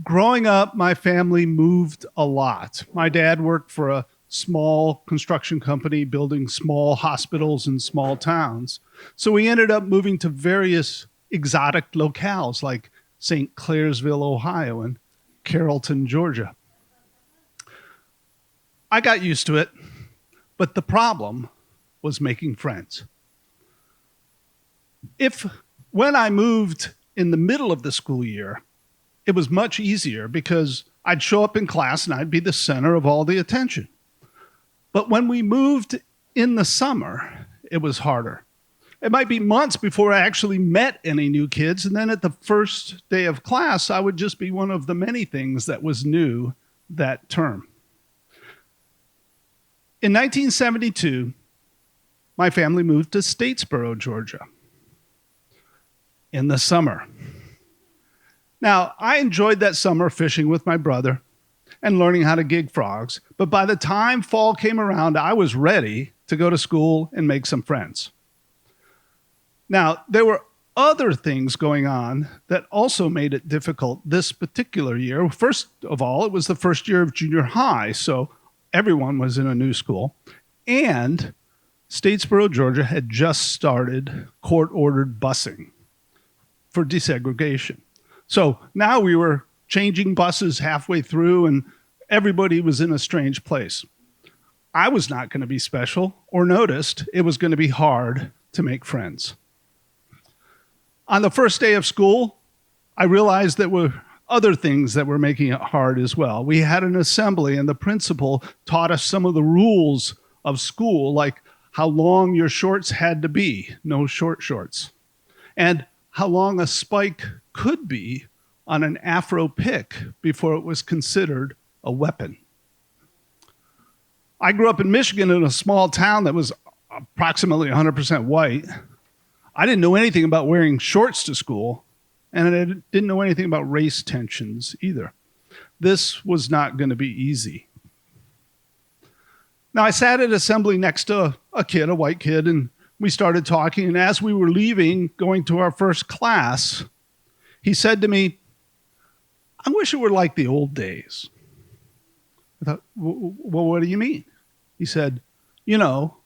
Growing up, my family moved a lot. My dad worked for a small construction company building small hospitals in small towns. So we ended up moving to various exotic locales like St. Clairsville, Ohio, and Carrollton, Georgia. I got used to it, but the problem was making friends. If when I moved in the middle of the school year, it was much easier because I'd show up in class and I'd be the center of all the attention. But when we moved in the summer, it was harder. It might be months before I actually met any new kids. And then at the first day of class, I would just be one of the many things that was new that term. In 1972, my family moved to Statesboro, Georgia, in the summer. Now, I enjoyed that summer fishing with my brother and learning how to gig frogs, but by the time fall came around, I was ready to go to school and make some friends. Now, there were other things going on that also made it difficult this particular year. First of all, it was the first year of junior high, so everyone was in a new school, and Statesboro, Georgia had just started court-ordered busing for desegregation. So now we were changing buses halfway through and everybody was in a strange place. I was not going to be special or noticed. It was going to be hard to make friends. On the first day of school, I realized there were other things that were making it hard as well. We had an assembly and the principal taught us some of the rules of school, like how long your shorts had to be, no short shorts, and how long a spike could be on an afro pick before it was considered a weapon. I grew up in Michigan in a small town that was approximately 100% white. I didn't know anything about wearing shorts to school, and I didn't know anything about race tensions either. This was not going to be easy. Now, I sat at assembly next to a white kid, and we started talking, and as we were leaving, going to our first class, he said to me, "I wish it were like the old days." I thought, well, what do you mean? He said, "You know,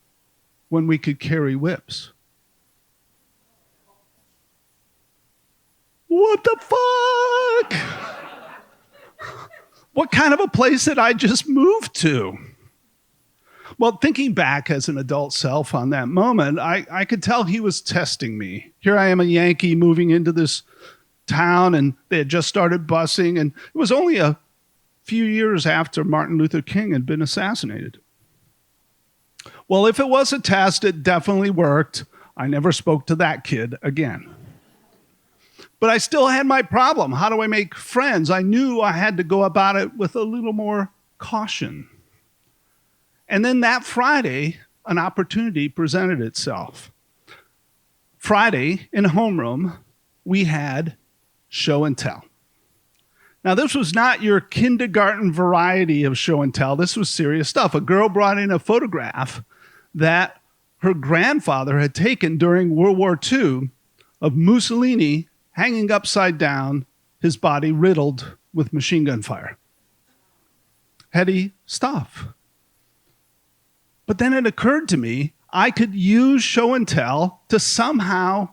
when we could carry whips." What the fuck? What kind of a place did I just move to? Well, thinking back as an adult self on that moment, I could tell he was testing me. Here I am, a Yankee moving into this town, and they had just started busing, and it was only a few years after Martin Luther King had been assassinated. Well, if it was a test, it definitely worked. I never spoke to that kid again. But I still had my problem. How do I make friends? I knew I had to go about it with a little more caution. And then that Friday, an opportunity presented itself. Friday, in homeroom, we had show and tell. Now, this was not your kindergarten variety of show and tell. This was serious stuff. A girl brought in a photograph that her grandfather had taken during World War II of Mussolini hanging upside down, his body riddled with machine gun fire. Heady stuff. But then it occurred to me, I could use show and tell to somehow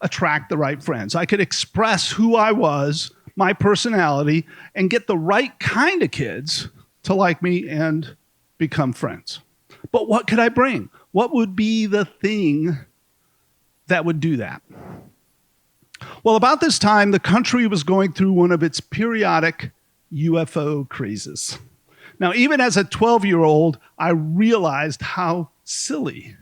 attract the right friends. I could express who I was, my personality, and get the right kind of kids to like me and become friends. But what could I bring? What would be the thing that would do that? Well, about this time, the country was going through one of its periodic UFO crazes. Now, even as a 12-year-old, I realized how silly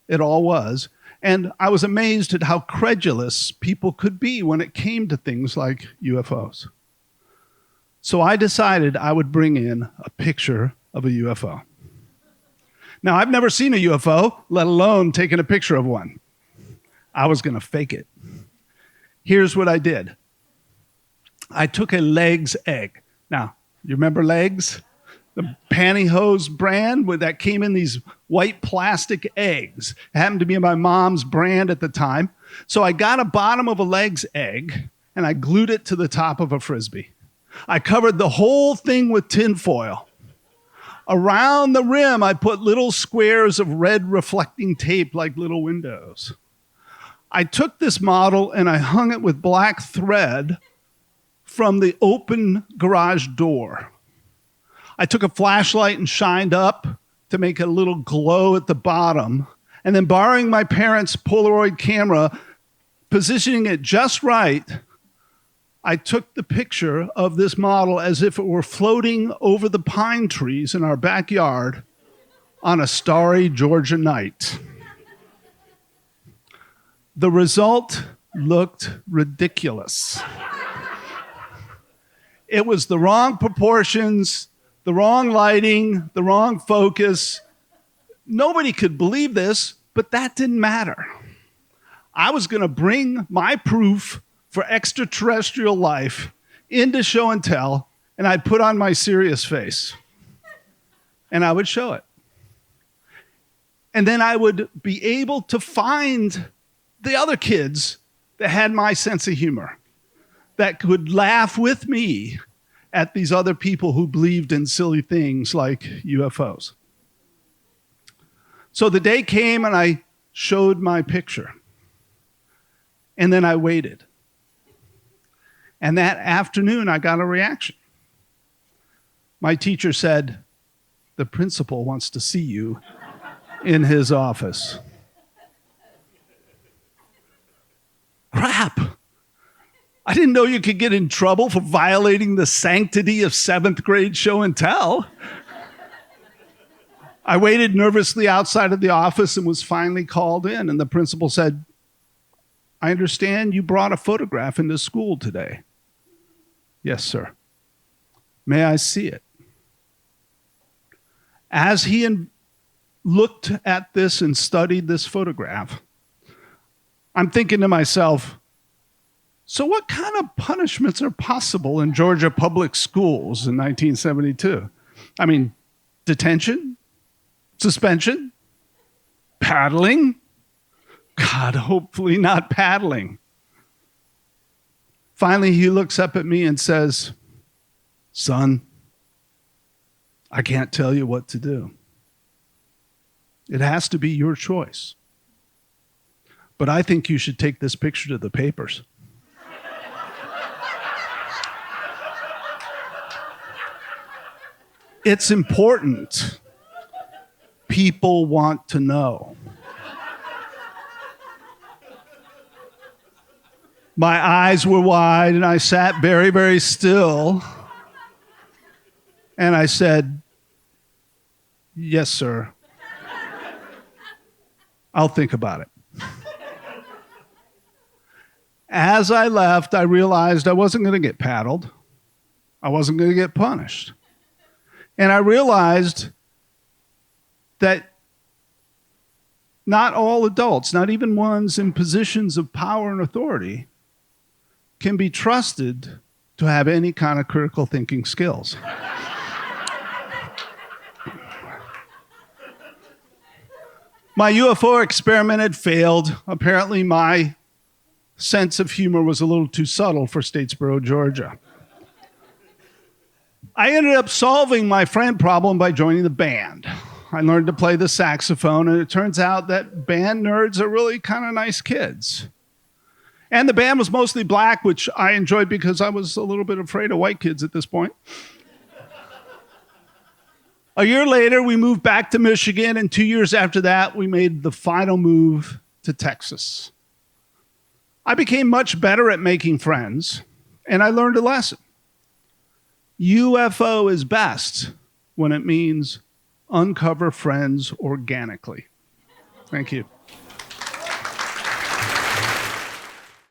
it all was, and I was amazed at how credulous people could be when it came to things like UFOs. So I decided I would bring in a picture of a UFO. Now, I've never seen a UFO, let alone taken a picture of one. I was going to fake it. Here's what I did. I took a Legs egg. Now, you remember Legs? The pantyhose brand that came in these white plastic eggs. It happened to be my mom's brand at the time. So I got a bottom of a Legs egg and I glued it to the top of a Frisbee. I covered the whole thing with tinfoil. Around the rim, I put little squares of red reflecting tape like little windows. I took this model and I hung it with black thread from the open garage door. I took a flashlight and shined up to make a little glow at the bottom. And then borrowing my parents' Polaroid camera, positioning it just right, I took the picture of this model as if it were floating over the pine trees in our backyard on a starry Georgia night. The result looked ridiculous. It was the wrong proportions, the wrong lighting, the wrong focus. Nobody could believe this, but that didn't matter. I was going to bring my proof for extraterrestrial life into show and tell, and I'd put on my serious face, and I would show it. And then I would be able to find the other kids that had my sense of humor, that could laugh with me at these other people who believed in silly things like UFOs. So the day came and I showed my picture. And then I waited. And that afternoon, I got a reaction. My teacher said, "The principal wants to see you in his office." Crap. I didn't know you could get in trouble for violating the sanctity of 7th grade show and tell. I waited nervously outside of the office and was finally called in, and the principal said, "I understand you brought a photograph into school today." "Yes, sir." "May I see it?" As he looked at this and studied this photograph, I'm thinking to myself, so what kind of punishments are possible in Georgia public schools in 1972? I mean, detention? Suspension? Paddling? God, hopefully not paddling. Finally, he looks up at me and says, "Son, I can't tell you what to do. It has to be your choice. But I think you should take this picture to the papers." It's important. People want to know. My eyes were wide and I sat very, very still. And I said, "Yes, sir. I'll think about it." As I left, I realized I wasn't going to get paddled. I wasn't going to get punished. And I realized that not all adults, not even ones in positions of power and authority, can be trusted to have any kind of critical thinking skills. My UFO experiment had failed. Apparently, my sense of humor was a little too subtle for Statesboro, Georgia. I ended up solving my friend problem by joining the band. I learned to play the saxophone, and it turns out that band nerds are really kind of nice kids. And the band was mostly black, which I enjoyed because I was a little bit afraid of white kids at this point. A year later, we moved back to Michigan, and 2 years after that, we made the final move to Texas. I became much better at making friends, and I learned a lesson. UFO is best when it means uncover friends organically. Thank you.